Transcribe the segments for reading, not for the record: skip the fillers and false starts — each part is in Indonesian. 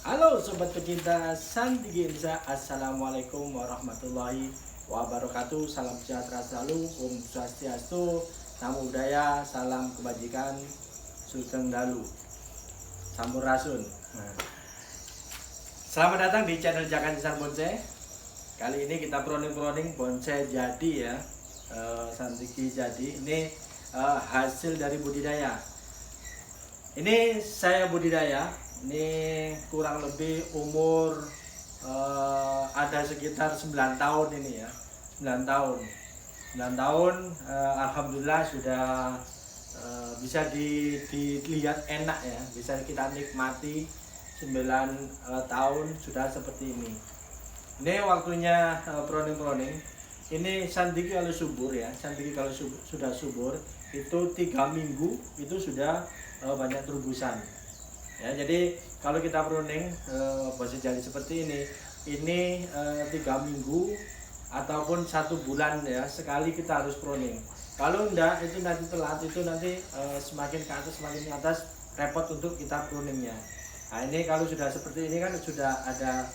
Halo sobat pecinta Santigi Indonesia, assalamualaikum warahmatullahi wabarakatuh. Salam sejahtera selalu, Om Swastiastu, Namo Buddhaya, salam kebajikan, Sugeng Dalu, Sampurasun. Selamat datang di channel Jakan Desain Bonsai. Kali ini kita proning bonsai jadi ya, Santigi jadi. Ini hasil dari budidaya. Ini saya budidaya. Ini kurang lebih umur ada sekitar 9 tahun ini ya. 9 tahun. 9 tahun alhamdulillah sudah bisa dilihat enak ya, bisa kita nikmati. 9 tahun sudah seperti ini. Ini waktunya proning. Ini Santigi kalau subur ya, Santigi kalau sudah subur itu 3 minggu itu sudah banyak terubusan. Ya, jadi kalau kita pruning bonsai jadi seperti ini 3 minggu ataupun 1 bulan ya sekali kita harus pruning. Kalau enggak itu nanti telat, itu nanti semakin ke atas repot untuk kita pruningnya. Nah ini kalau sudah seperti ini kan sudah ada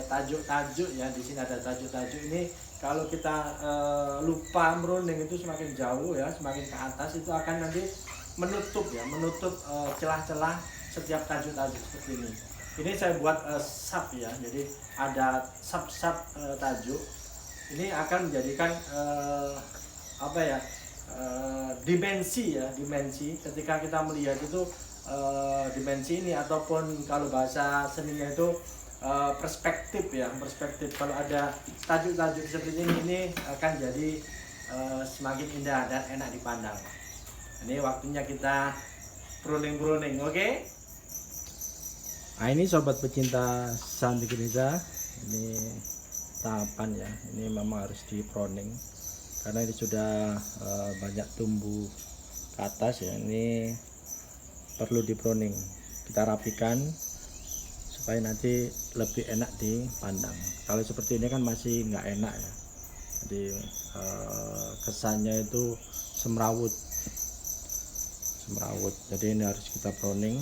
tajuk-tajuk ya, di sini ada tajuk-tajuk ini. Kalau kita lupa pruning itu semakin jauh ya, semakin ke atas itu akan nanti menutup celah-celah setiap tajuk-tajuk seperti ini. Ini saya buat sub ya, jadi ada sub tajuk. Ini akan menjadikan dimensi ketika kita melihat itu dimensi ini, ataupun kalau bahasa seninya itu perspektif. Kalau ada tajuk-tajuk seperti ini akan jadi semakin indah dan enak dipandang. Ini waktunya kita pruning, oke? Nah ini sobat pecinta Santigi Indonesia, ini tahapan ya, ini memang harus di pruning karena ini sudah banyak tumbuh ke atas ya. Ini perlu di pruning, kita rapikan supaya nanti lebih enak dipandang. Kalau seperti ini kan masih nggak enak ya, jadi kesannya itu semrawut. Jadi ini harus kita pruning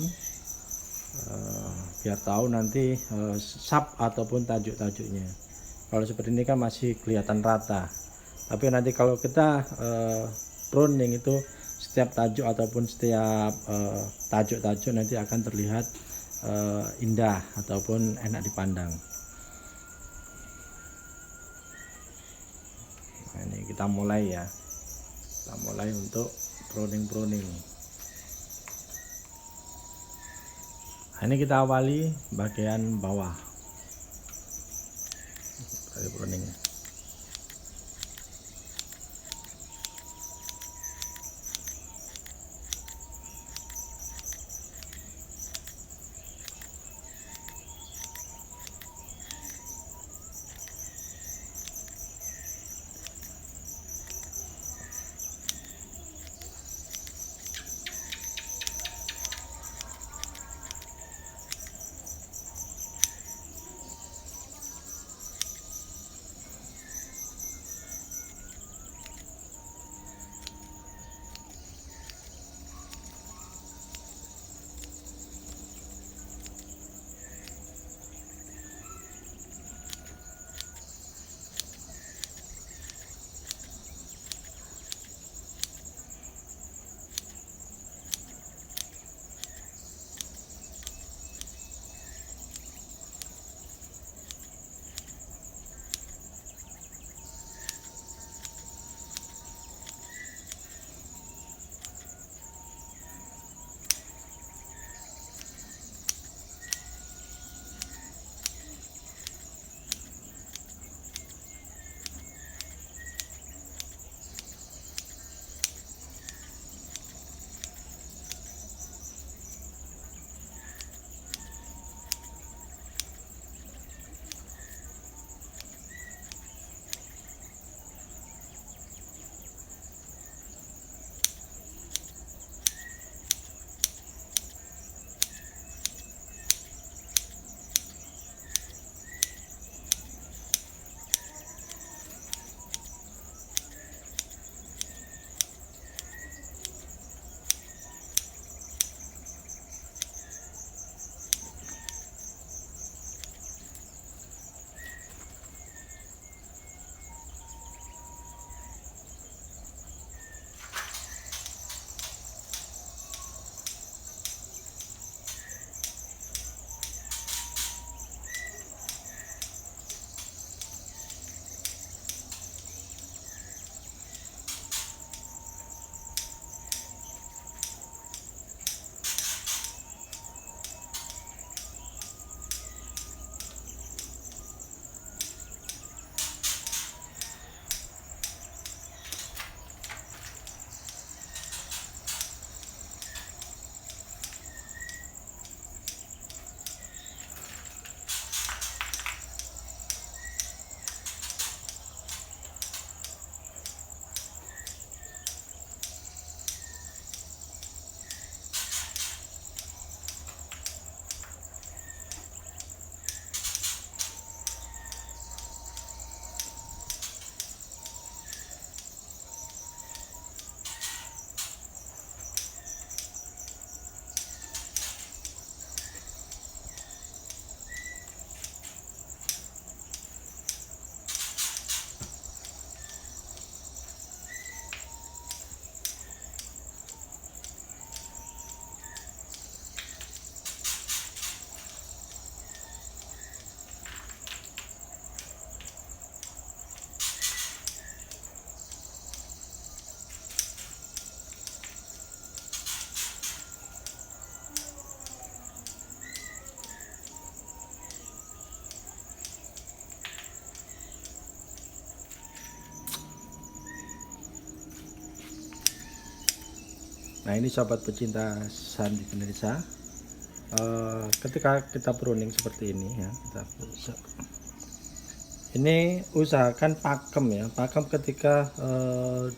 biar tahu nanti sub ataupun tajuk-tajuknya. Kalau seperti ini kan masih kelihatan rata, tapi nanti kalau kita pruning itu setiap tajuk ataupun setiap tajuk-tajuk nanti akan terlihat indah ataupun enak dipandang. Nah, ini kita mulai ya, untuk pruning. Nah, ini kita awali bagian bawah dari pruning. Nah ini sobat pecinta Sandi Indonesia, ketika kita pruning seperti ini ya, ini usahakan pakem ya, pakem ketika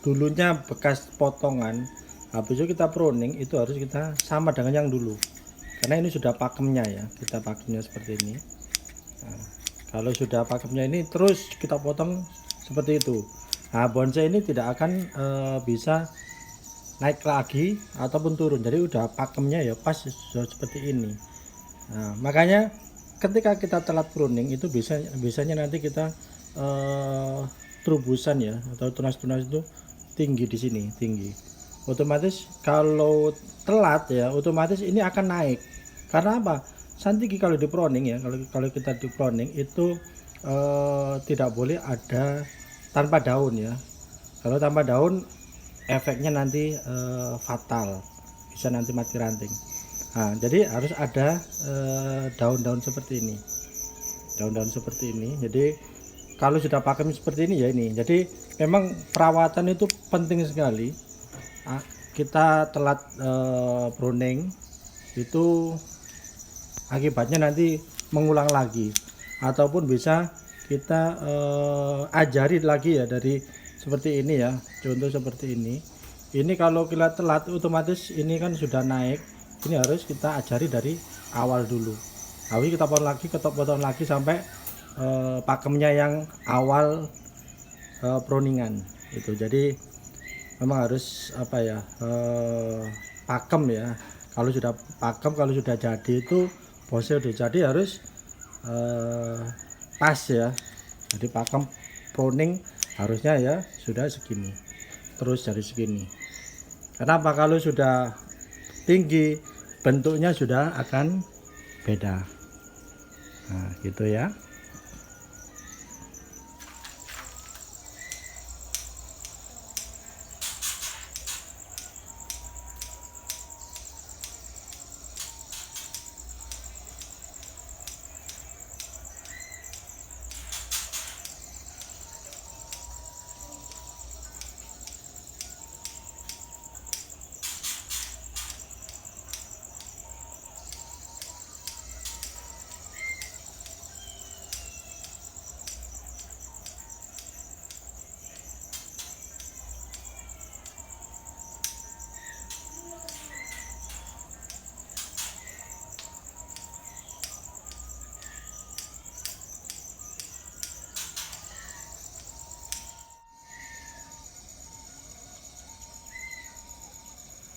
dulunya bekas potongan, habis itu kita pruning itu harus kita sama dengan yang dulu, karena ini sudah pakemnya ya, kita pakemnya seperti ini. Nah, kalau sudah pakemnya ini terus kita potong seperti itu, nah bonsai ini tidak akan bisa naik lagi ataupun turun, jadi udah pakemnya ya pas seperti ini. Nah, makanya ketika kita telat pruning itu biasanya nanti kita terubusan ya, atau tunas-tunas itu tinggi di sini, tinggi. Otomatis kalau telat ya, otomatis ini akan naik. Karena apa? Santiki kalau di pruning ya, kalau kita di pruning itu tidak boleh ada tanpa daun ya. Kalau tanpa daun efeknya nanti fatal, bisa nanti mati ranting. Nah, jadi harus ada daun-daun seperti ini, daun-daun seperti ini. Jadi kalau sudah pakem seperti ini ya ini, jadi memang perawatan itu penting sekali. Kita telat pruning itu akibatnya nanti mengulang lagi, ataupun bisa kita ajari lagi ya, dari seperti ini ya, contoh seperti ini kalau kita telat otomatis ini kan sudah naik, ini harus kita ajari dari awal dulu. Habis kita potong lagi sampai pakemnya yang awal pruningan itu. Jadi memang harus apa ya, pakem ya. Kalau sudah pakem, kalau sudah jadi itu bonsai udah jadi harus pas ya. Jadi pakem pruning harusnya ya sudah segini, terus dari segini. Kenapa? Kalau sudah tinggi bentuknya sudah akan beda. Nah gitu ya.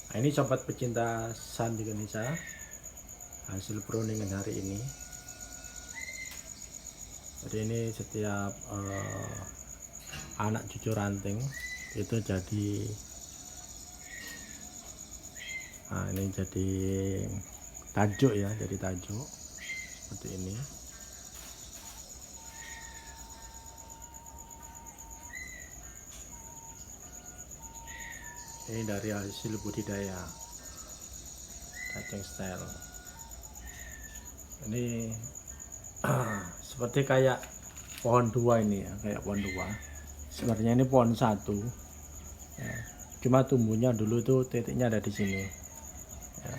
Nah, ini sobat pecinta Sandi Indonesia, hasil pruningan hari ini. Jadi ini setiap anak cucu ranting itu jadi, nah ini jadi tajuk ya, jadi tajuk seperti ini. Ini dari hasil budidaya cacing style. Ini seperti kayak pohon dua ini ya, kayak pohon dua. Sebenarnya ini pohon satu ya, cuma tumbuhnya dulu tuh titiknya ada di sini ya,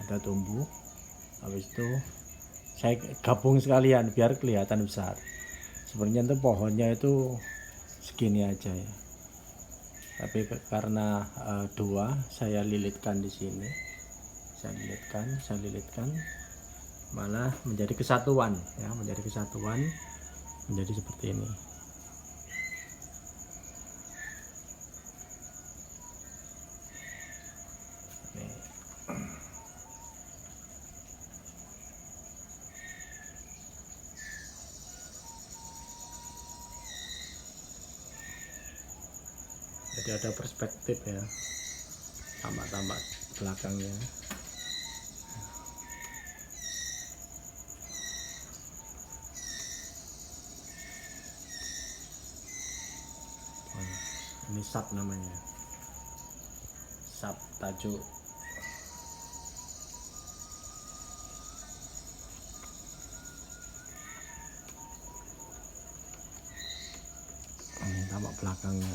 ada tumbuh. Habis itu saya gabung sekalian biar kelihatan besar. Sebenarnya tuh pohonnya itu segini aja ya, tapi karena dua saya lilitkan di sini, saya lilitkan malah menjadi kesatuan ya, menjadi kesatuan, menjadi seperti ini. Jadi ada perspektif ya, tampak belakangnya. Ini sap namanya, sap tajuk. Ini tampak belakangnya.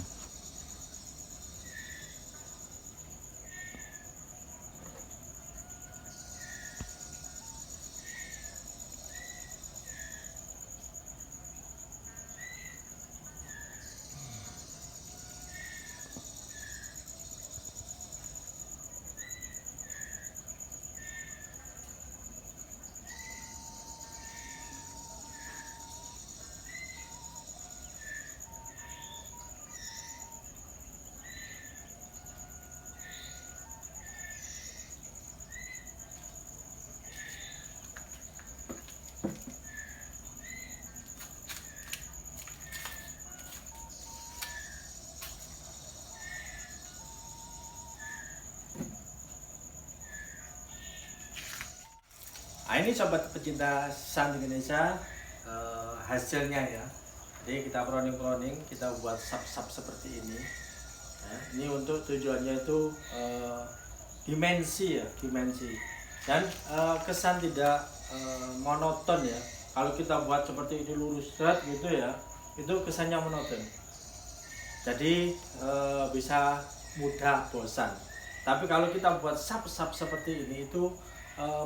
ini sobat pecinta santik Indonesia, hasilnya ya. Jadi kita proning-proning, kita buat sap-sap seperti ini. Nah, ini untuk tujuannya itu dimensi ya, dimensi. Dan kesan tidak monoton ya. Kalau kita buat seperti ini lurus straight gitu ya, itu kesannya monoton. Jadi bisa mudah bosan. Tapi kalau kita buat sap-sap seperti ini itu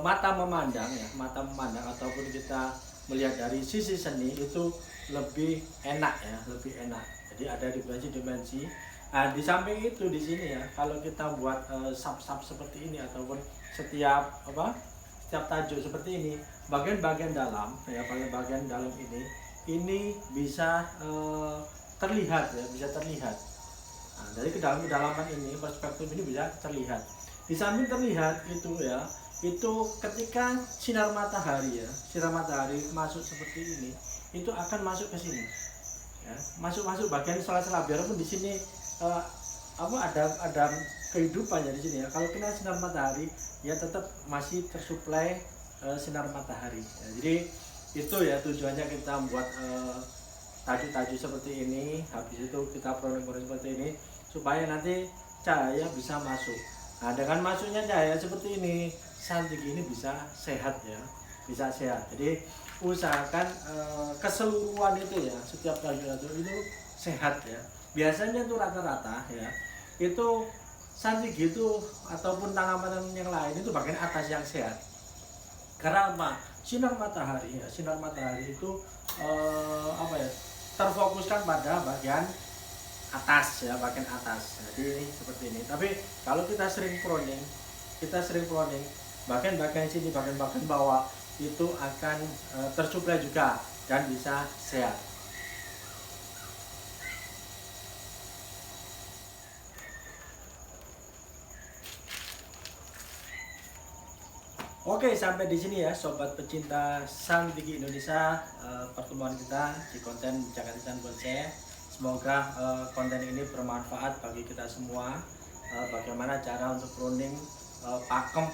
mata memandang ya, mata memandang ataupun kita melihat dari sisi seni itu lebih enak ya, lebih enak. Jadi ada dimensi-dimensi. Nah, di samping itu di sini ya, kalau kita buat sap-sap seperti ini ataupun setiap tajuk seperti ini, bagian-bagian dalam ya, bagian dalam ini bisa terlihat ya, bisa terlihat. Nah, dari kedalaman ini, perspektif ini bisa terlihat. Di samping terlihat itu ya, itu ketika sinar matahari ya, sinar matahari masuk seperti ini, itu akan masuk ke sini ya, masuk bagian sela-sela, biarpun di sini ada kehidupannya di sini ya. Kalau kena sinar matahari ya tetap masih tersuplai sinar matahari ya. Jadi itu ya tujuannya kita membuat tajuk-tajuk seperti ini. Habis itu kita proning-proning seperti ini supaya nanti cahaya bisa masuk. Nah, dengan masuknya cahaya seperti ini, santik ini bisa sehat ya, bisa sehat. Jadi usahakan keseluruhan itu ya, setiap tajuk itu sehat ya. Biasanya itu rata-rata ya, itu santik gitu ataupun tanaman yang lain itu bagian atas yang sehat. Karena apa? Sinar matahari ya, sinar matahari itu terfokuskan pada bagian atas ya, bagian atas. Jadi seperti ini. Tapi kalau kita sering proning, bagian-bagian sini, bagian-bagian bawah itu akan tersuplai juga dan bisa sehat. Oke, sampai di sini ya sobat pecinta santik Indonesia, pertemuan kita di konten Jakarta Desain Bonsai. Semoga konten ini bermanfaat bagi kita semua. Bagaimana cara untuk pruning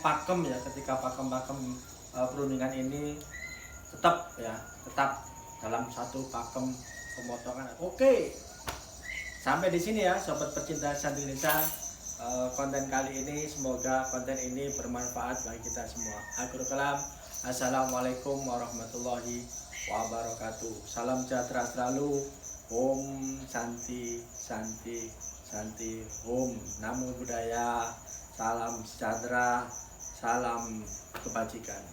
pakem ya, ketika pakem pruningan ini tetap dalam satu pakem pemotongan. Oke, sampai di sini ya sobat pecinta santik Indonesia. Konten kali ini, semoga konten ini bermanfaat bagi kita semua. Akhirul kalam, assalamualaikum warahmatullahi wabarakatuh. Salam sejahtera selalu. Om Santi Santi Santi. Om Namo Buddhaya. Salam sejahtera, salam kebajikan.